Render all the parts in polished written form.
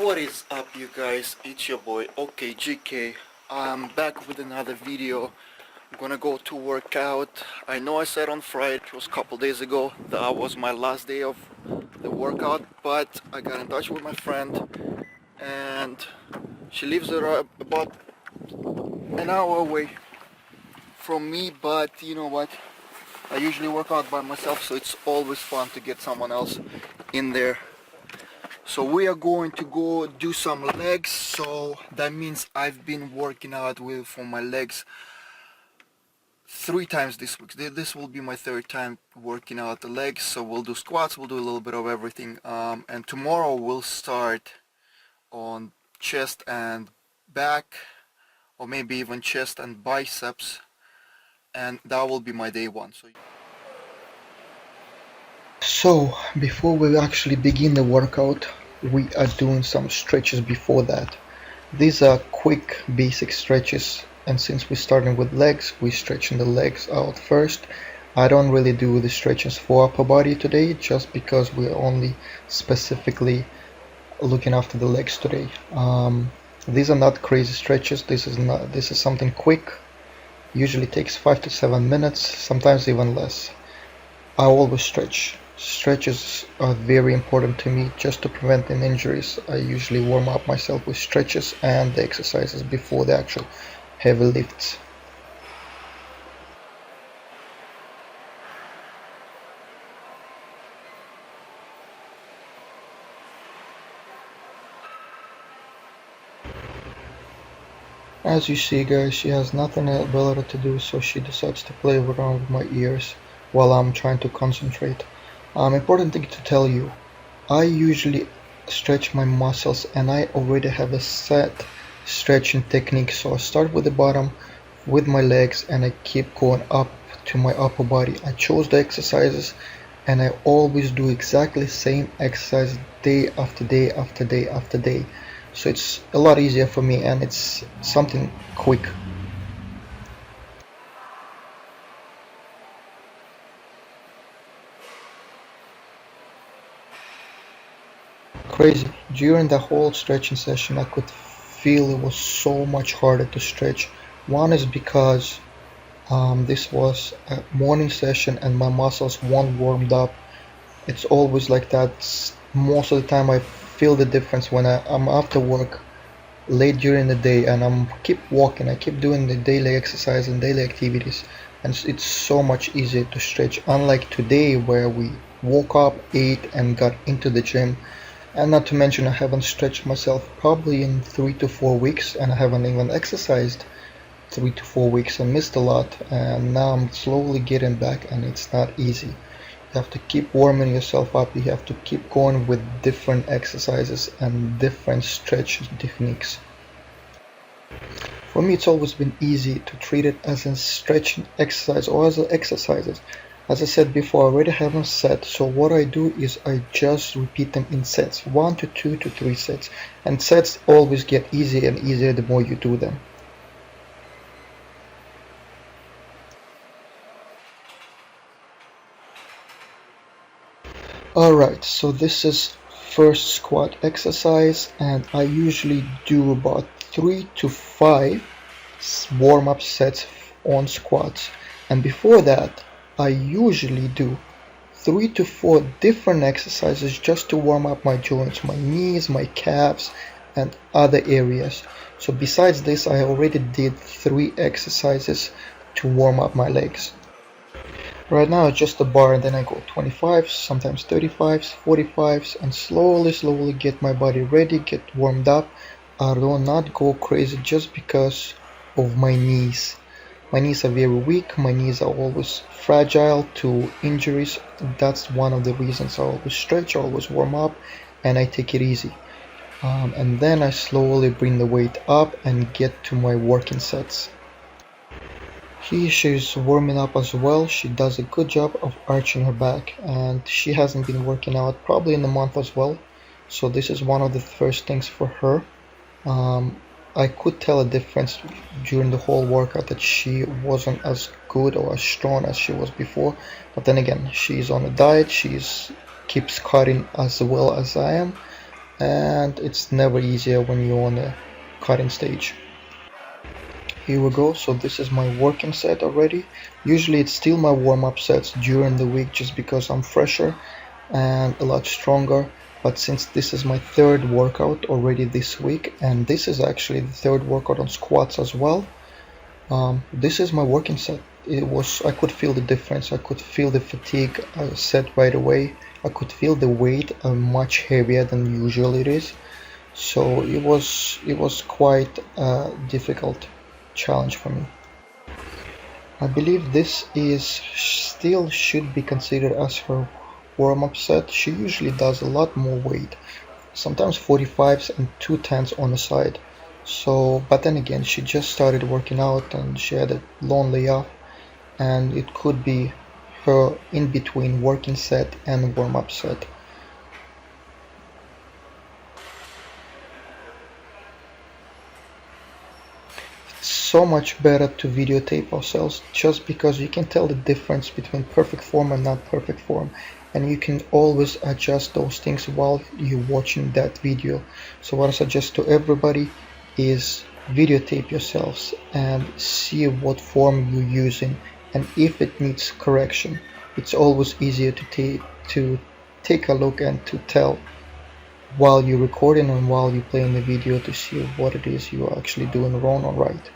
What is up, you guys? It's your boy OKGK. I'm back with another video. I'm gonna go to work out. I know I said on Friday, it was a couple days ago, that was my last day of the workout, but I got in touch with my friend and she lives about an hour away from me, but you know what? I usually work out by myself, so it's always fun to get someone else in there. So we are going to go do some legs. So that means I've been working out for my legs 3 times this week. This will be my third time working out the legs. So we'll do squats, we'll do a little bit of everything, and tomorrow we'll start on chest and back, or maybe even chest and biceps, and that will be my day one. So before we actually begin the workout, we are doing some stretches before that. These are quick basic stretches, and since we're starting with legs, we're stretching the legs out first. I don't really do the stretches for upper body today, just because we're only specifically looking after the legs today. These are not crazy stretches. This is something quick. Usually takes 5 to 7 minutes, sometimes even less. I always stretch. Stretches are very important to me just to prevent any injuries. I usually warm up myself with stretches and the exercises before the actual heavy lifts. As you see, guys, she has nothing better to do, so she decides to play around with my ears while I'm trying to concentrate. Important thing to tell you, I usually stretch my muscles and I already have a set stretching technique. So I start with the bottom with my legs and I keep going up to my upper body. I chose the exercises and I always do exactly the same exercise day after day after day after day. So it's a lot easier for me and it's something quick. Crazy. During the whole stretching session I could feel it was so much harder to stretch. One is because this was a morning session and my muscles weren't warmed up. It's always like that. Most of the time I feel the difference when I'm after work late during the day and I'm keep walking, I keep doing the daily exercise and daily activities, and it's so much easier to stretch, unlike today where we woke up, ate and got into the gym. And not to mention I haven't stretched myself probably in 3 to 4 weeks, and I haven't even exercised 3 to 4 weeks and missed a lot, and now I'm slowly getting back and it's not easy. You have to keep warming yourself up, you have to keep going with different exercises and different stretch techniques. For me it's always been easy to treat it as a stretching exercise or as exercises. As I said before, I already have them set, so what I do is I just repeat them in sets, 1 to 2 to 3 sets, and sets always get easier and easier the more you do them. Alright, so this is first squat exercise and I usually do about 3 to 5 warm-up sets on squats, and before that I usually do 3 to 4 different exercises just to warm up my joints, my knees, my calves and other areas. So besides this I already did 3 exercises to warm up my legs. Right now it's just a bar and then I go 25s, sometimes 35s, 45s, and slowly get my body ready, get warmed up. I do not go crazy just because of my knees. My knees are very weak, my knees are always fragile to injuries. That's one of the reasons I always stretch, I always warm up, and I take it easy. And then I slowly bring the weight up and get to my working sets. She's warming up as well. She does a good job of arching her back, and she hasn't been working out probably in a month as well. So this is one of the first things for her. I could tell a difference during the whole workout that she wasn't as good or as strong as she was before, but then again she's on a diet, keeps cutting as well as I am, and it's never easier when you're on the cutting stage. Here we go, so this is my working set already. Usually it's still my warm-up sets during the week just because I'm fresher and a lot stronger, but since this is my third workout already this week, and this is actually the third workout on squats as well, this is my working set. I could feel the difference. I could feel the fatigue set right away. I could feel the weight much heavier than usual it is. So it was quite a difficult challenge for me. I believe this is still should be considered as her warm-up set. She usually does a lot more weight, sometimes 45s and 210s on the side. So, but then again, she just started working out and she had a long layoff, and it could be her in between working set and warm-up set. It's so much better to videotape ourselves just because you can tell the difference between perfect form and not perfect form, and you can always adjust those things while you're watching that video. So what I suggest to everybody is videotape yourselves and see what form you're using, and if it needs correction, it's always easier to take a look and to tell while you're recording and while you're playing the video to see what it is you're actually doing wrong or right.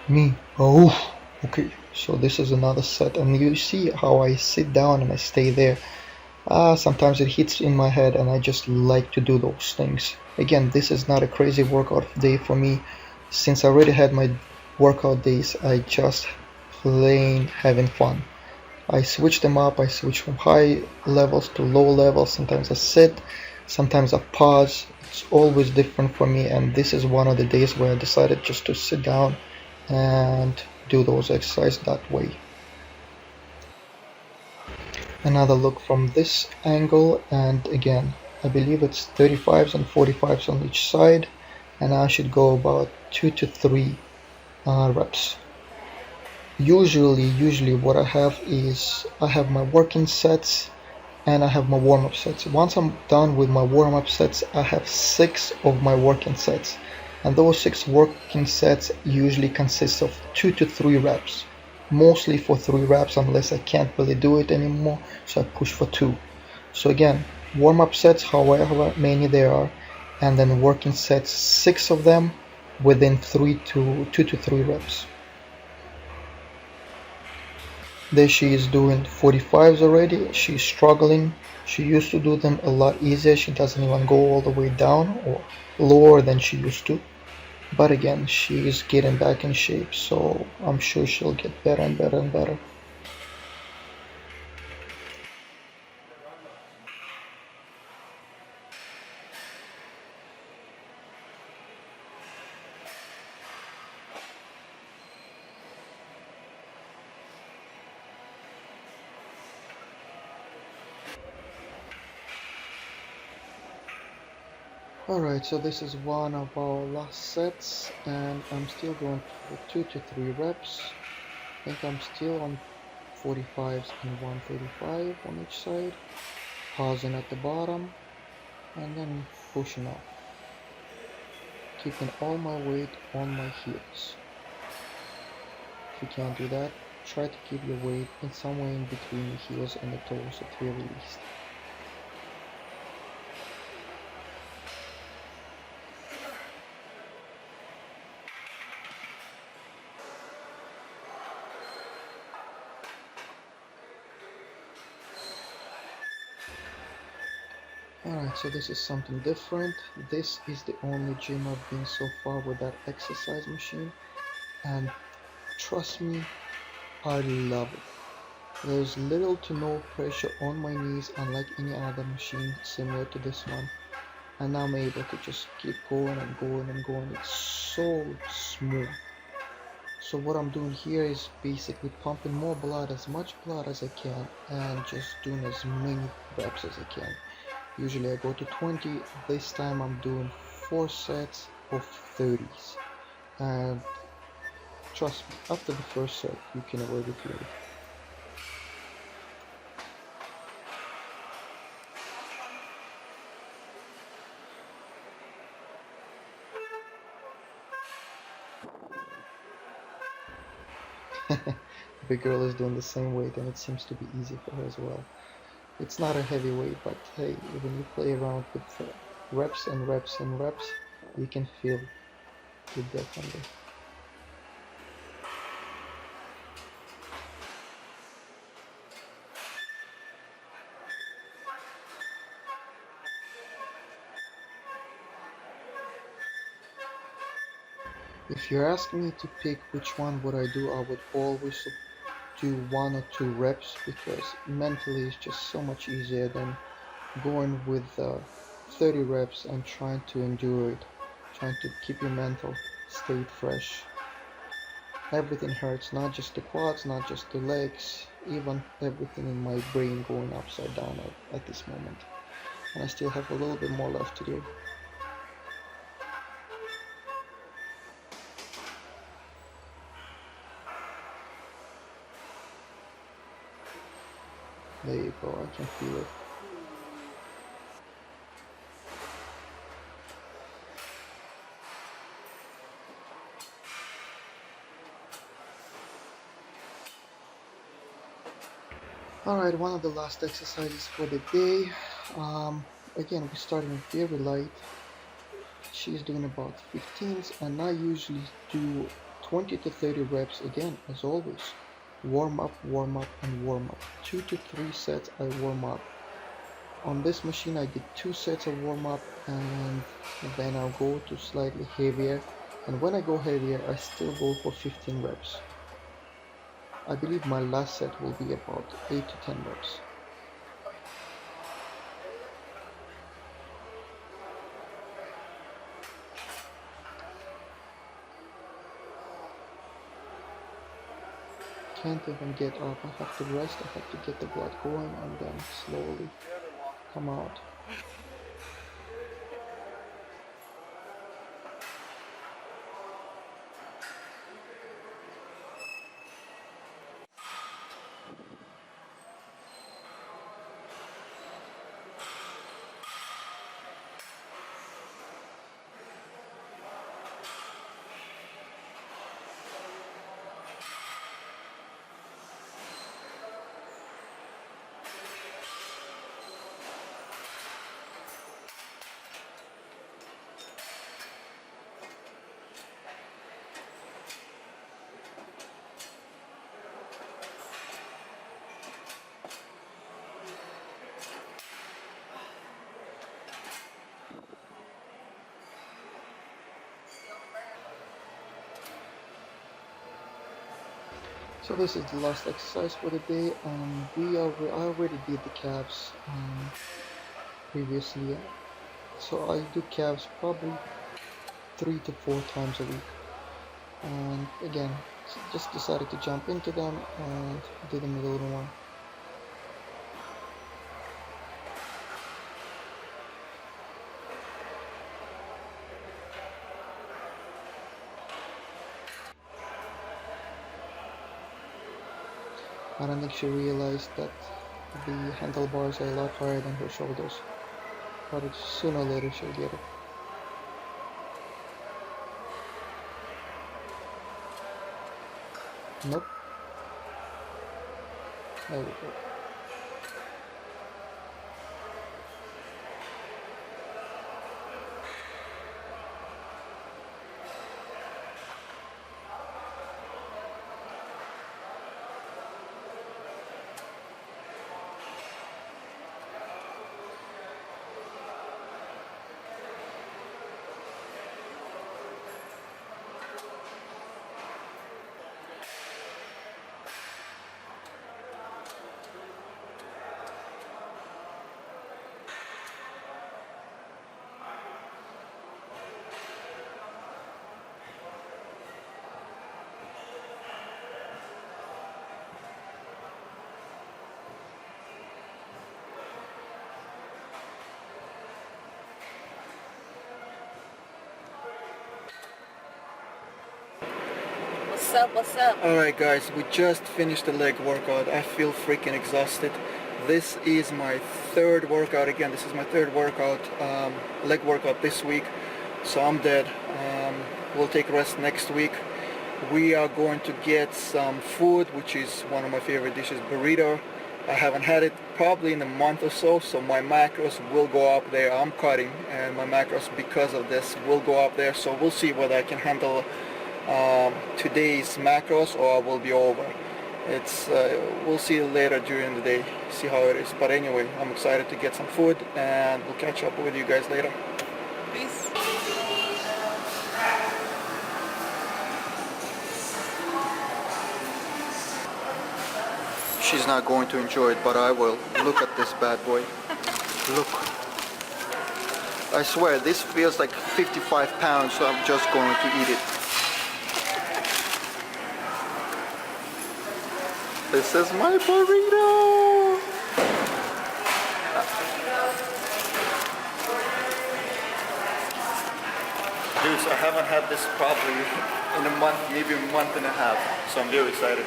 Me, oh, okay, so this is another set, and you see how I sit down and I stay there. Sometimes it hits in my head and I just like to do those things. Again, this is not a crazy workout day for me. Since I already had my workout days, I just plain having fun. I switch them up, I switch from high levels to low levels. Sometimes I sit, sometimes I pause. It's always different for me, and this is one of the days where I decided just to sit down and do those exercises that way. Another look from this angle, and again, I believe it's 35s and 45s on each side, and I should go about 2 to 3 reps. Usually what I have is I have my working sets and I have my warm-up sets. Once I'm done with my warm-up sets, I have 6 of my working sets, and those 6 working sets usually consist of 2 to 3 reps, mostly for 3 reps unless I can't really do it anymore, so I push for 2. So again, warm-up sets however many there are, and then working sets, 6 of them within 2 to 3 reps. There she is doing 45s already. She's struggling. She used to do them a lot easier. She doesn't even go all the way down or lower than she used to. But again, she is getting back in shape, so I'm sure she'll get better and better and better. Alright, so this is one of our last sets, and I'm still going for 2 to 3 reps. I think I'm still on 45s and 135 on each side, pausing at the bottom, and then pushing up, keeping all my weight on my heels. If you can't do that, try to keep your weight in somewhere in between the heels and the toes at the very least. Alright, so this is something different. This is the only gym I've been so far with that exercise machine, and trust me, I love it. There's little to no pressure on my knees unlike any other machine similar to this one, and I'm able to just keep going and going and going. It's so smooth. So what I'm doing here is basically pumping more blood, as much blood as I can, and just doing as many reps as I can. Usually I go to 20, this time I'm doing 4 sets of 30s, and trust me, after the first set you can already feel it. The girl is doing the same weight and it seems to be easy for her as well. It's not a heavy weight, but hey, when you play around with reps and reps and reps, you can feel it definitely. If you're asking me to pick which one would I do, I would always do 1 or 2 reps because mentally it's just so much easier than going with 30 reps and trying to endure it, trying to keep your mental state fresh. Everything hurts, not just the quads, not just the legs, even everything in my brain going upside down at this moment. And I still have a little bit more left to do. There you go, I can feel it. Alright, one of the last exercises for the day. Again, we're starting very light. She's doing about 15s, and I usually do 20 to 30 reps again, as always. Warm up, and warm up. 2 to 3 sets I warm up. On this machine I did 2 sets of warm up and then I'll go to slightly heavier, and when I go heavier I still go for 15 reps. I believe my last set will be about 8 to 10 reps. Can't even get up, I have to rest, I have to get the blood going and then slowly come out. So this is the last exercise for the day, and I already did the calves previously, so I do calves probably 3 to 4 times a week. And again, just decided to jump into them and do them a little more. I don't think she realized that the handlebars are a lot higher than her shoulders, but sooner or later she'll get it. Nope. There we go. What's up? Alright guys, we just finished the leg workout. I feel freaking exhausted. This is my third workout again. This is my third workout, leg workout this week. So I'm dead. We'll take rest next week. We are going to get some food, which is one of my favorite dishes, burrito. I haven't had it probably in a month or so, so my macros will go up there. I'm cutting, and my macros because of this will go up there, so we'll see whether I can handle today's macros or I will be over. It's we'll see later during the day, see how it is. But anyway, I'm excited to get some food, and we'll catch up with you guys later. Peace. She's not going to enjoy it, but I will. Look at this bad boy. Look. I swear, this feels like 55 pounds, so I'm just going to eat it. This is my burrito! Dudes, I haven't had this probably in a month, maybe a month and a half, so I'm very excited.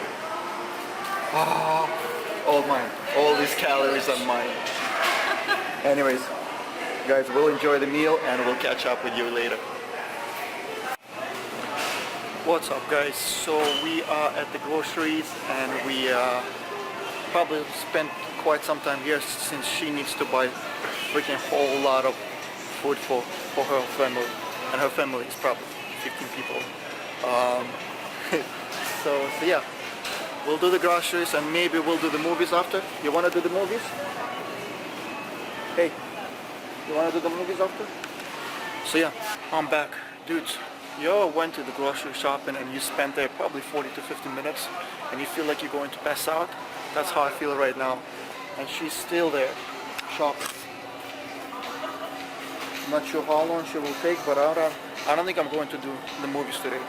All mine. All these calories are mine. Anyways, guys, we'll enjoy the meal and we'll catch up with you later. What's up, guys? So we are at the groceries and we probably spent quite some time here since she needs to buy freaking whole lot of food for her family, and her family is probably 15 people. So yeah. We'll do the groceries and maybe we'll do the movies after. You wanna do the movies? Hey, you wanna do the movies after? So yeah, I'm back. Dudes, you all went to the grocery shopping and you spent there probably 40 to 50 minutes and you feel like you're going to pass out? That's how I feel right now. And she's still there, shopping. I'm not sure how long she will take, but I don't think I'm going to do the movies today.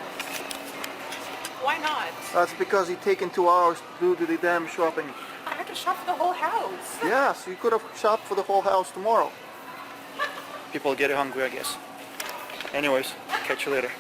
Why not? That's because it's taken 2 hours to do the damn shopping. I had to shop for the whole house. Yeah, so you could have shopped for the whole house tomorrow. People get hungry, I guess. Anyways, catch you later.